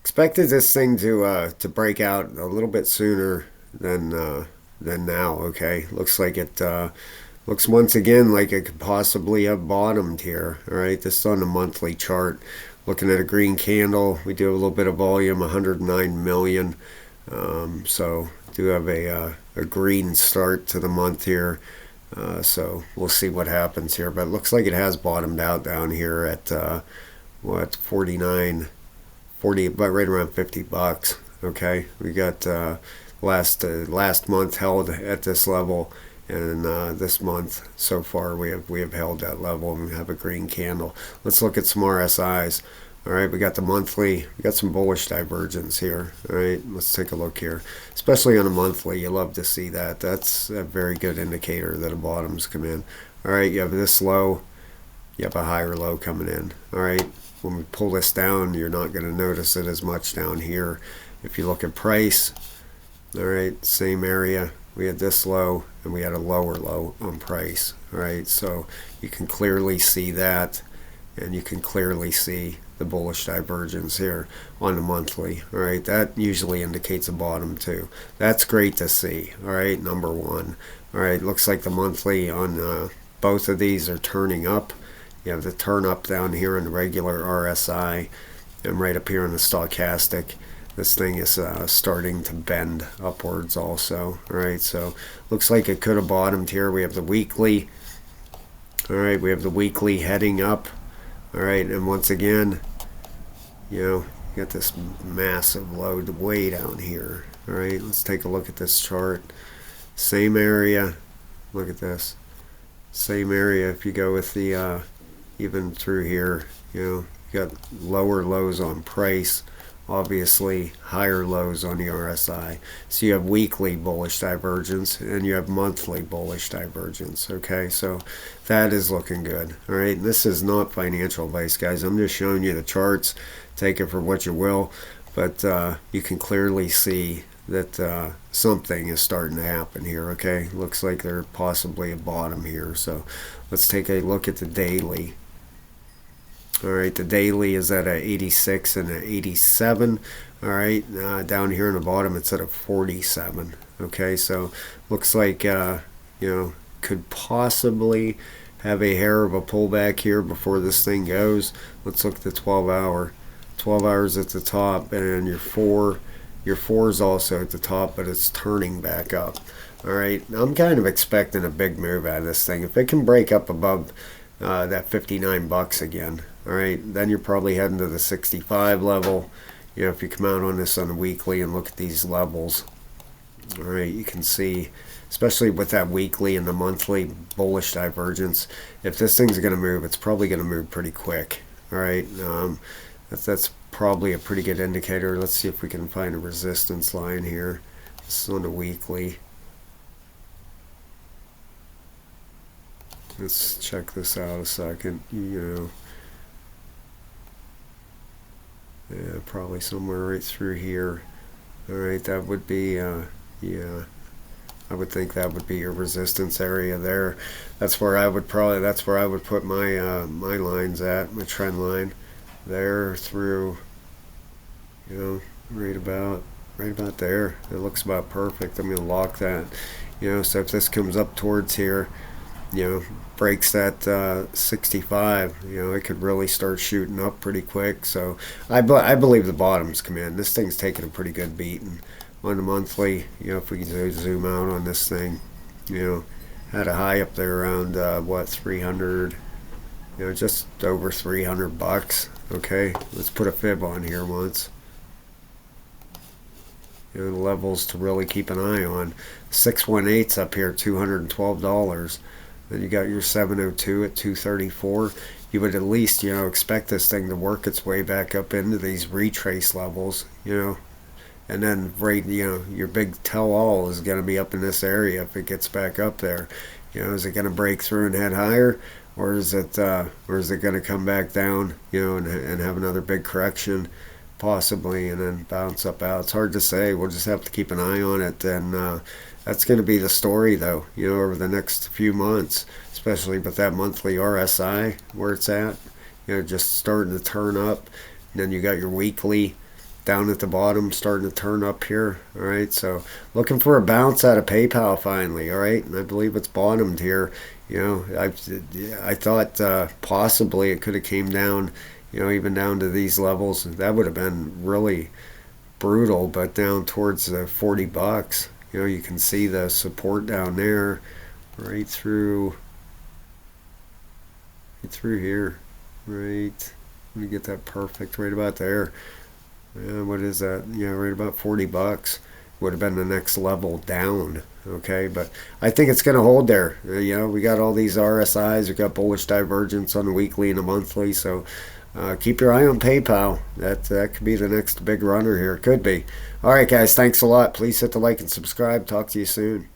Expected this thing to break out a little bit sooner than now. Okay, looks like it looks once again like it could possibly have bottomed here. All right, this is on the monthly chart. Looking at a green candle, we do have a little bit of volume, 109 million. So do have a green start to the month here. So we'll see what happens here, but it looks like it has bottomed out down here at what 49 40, but right around $50. Okay, we got last month held at this level, and this month so far we have held that level and we have a green candle. Let's look at some RSIs. All right, we got the monthly. We got some bullish divergence here. All right, let's take a look here. Especially on a monthly, you love to see that. That's a very good indicator that a bottom's come in. All right, you have this low, you have a higher low coming in. All right, when we pull this down, you're not going to notice it as much down here. If you look at price, all right, same area. We had this low and we had a lower low on price. All right, so you can clearly see that, and you can clearly see the bullish divergence here on the monthly. All right, that usually indicates a bottom too. That's great to see. All right, number one. All right, looks like the monthly on both of these are turning up. You have the turn up down here in the regular RSI, and right up here in the stochastic. This thing is starting to bend upwards also. All right, so looks like it could have bottomed here. We have the weekly. All right, we have the weekly heading up. All right, and once again, you got this massive load way down here. All right, let's take a look at this chart. Same area. Look at this. Same area. If you go with the even through here, you got lower lows on price, obviously higher lows on the RSI. So you have weekly bullish divergence and you have monthly bullish divergence. Okay, so that is looking good. All right, this is not financial advice, guys. I'm just showing you the charts. Take it for what you will, but you can clearly see that something is starting to happen here. Okay, looks like there's possibly a bottom here. So let's take a look at the daily. All right, the daily is at a 86 and an 87. All right, down here in the bottom it's at a 47. Okay, so looks like could possibly have a hair of a pullback here before this thing goes. Let's look at the 12 hour. 12 hours at the top, and your four is also at the top, but it's turning back up. All right, I'm kind of expecting a big move out of this thing. If it can break up above that $59 again, all right, then you're probably heading to the 65 level. If you come out on this on a weekly and look at these levels, all right, you can see, especially with that weekly and the monthly bullish divergence, if this thing's going to move, it's probably going to move pretty quick. All right, that's probably a pretty good indicator. Let's see if we can find a resistance line here. This is on the weekly. Let's check this out a second. Yeah, probably somewhere right through here. All right, that would be, yeah, I would think that would be your resistance area there. That's where I would put my lines at, my trend line there through, right about there. It looks about perfect. I'm gonna lock that. So if this comes up towards here, breaks that 65, it could really start shooting up pretty quick. So I believe the bottom's come in. This thing's taking a pretty good beating on the monthly. If we can zoom out on this thing, had a high up there around 300, just over $300. Okay, let's put a fib on here once. The levels to really keep an eye on. 618's up here, $212. Then you got your 702 at 234. You would at least, expect this thing to work its way back up into these retrace levels, and then your big tell-all is going to be up in this area if it gets back up there. Is it going to break through and head higher, or is it going to come back down, and have another big correction, possibly, and then bounce up out? It's hard to say. We'll just have to keep an eye on it, and that's going to be the story, though, over the next few months, especially with that monthly RSI where it's at, just starting to turn up. And then you got your weekly down at the bottom, starting to turn up here. All right, so looking for a bounce out of PayPal finally. All right, and I believe it's bottomed here. You know, I thought possibly it could have came down, you know, even down to these levels. That would have been really brutal, but down towards the $40. You know, you can see the support down there, right through here, right. Let me get that perfect, right about there. What is that? Yeah, right about $40 would have been the next level down. Okay, but I think it's going to hold there. You know, we got all these RSIs. We got bullish divergence on the weekly and the monthly. So keep your eye on PayPal. That could be the next big runner here. Could be. All right, guys. Thanks a lot. Please hit the like and subscribe. Talk to you soon.